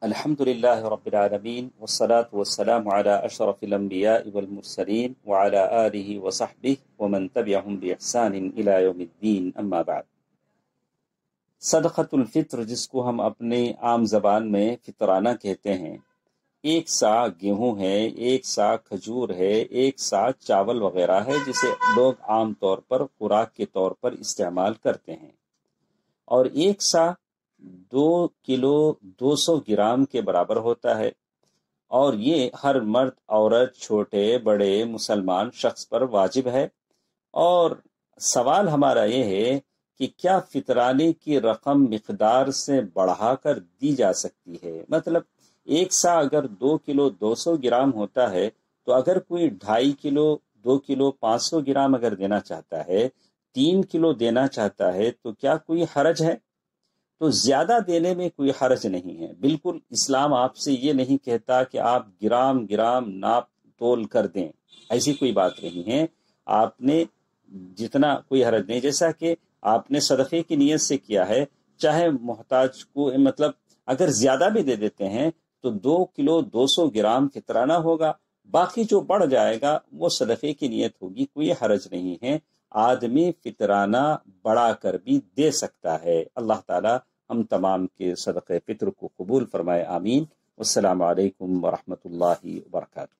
الحمدللہ رب العالمین والصلاة والسلام علی اشرف الانبیاء والمرسلین وعلی آلہ وصحبہ ومن تبعہم بإحسان الی یوم الدین، اما بعد۔ صدقۃ الفطر، جس کو ہم اپنے عام زبان میں فطرانہ کہتے ہیں، ایک سا گیہوں ہے، ایک سا کھجور ہے، ایک سا چاول وغیرہ ہے، جسے لوگ عام طور پر خوراک کے طور پر استعمال کرتے ہیں، اور ایک سا 2 کلو 200 گرام کے برابر ہوتا ہے، اور یہ ہر مرد، عورت، چھوٹے بڑے مسلمان شخص پر واجب ہے۔ اور سوال ہمارا یہ ہے کہ کیا فطرانے کی رقم مقدار سے بڑھا کر دی جا سکتی ہے؟ مطلب ایک سا اگر 2 کلو 200 گرام ہوتا ہے، تو اگر کوئی 2.5 کلو 2 کلو 500 گرام اگر دینا چاہتا ہے، 3 کلو دینا چاہتا ہے، تو کیا کوئی حرج ہے؟ تو زیادہ دینے میں کوئی حرج نہیں ہے۔ بالکل اسلام آپ سے یہ نہیں کہتا کہ آپ گرام گرام ناپ تول کر دیں، ایسی کوئی بات نہیں ہے۔ آپ نے جتنا، کوئی حرج نہیں، جیسا کہ آپ نے صدقے کی نیت سے کیا ہے، چاہے محتاج کو، مطلب اگر زیادہ بھی دے دیتے ہیں تو 2 کلو 200 گرام فطرانہ ہوگا، باقی جو بڑھ جائے گا وہ صدقے کی نیت ہوگی، کوئی حرج نہیں ہے۔ آدمی فطرانہ بڑھا کر بھی دے سکتا ہے۔ اللہ تعالی ہم تمام کے صدقے فطر کو قبول فرمائے، آمین۔ والسلام علیکم ورحمۃ اللہ وبرکاتہ۔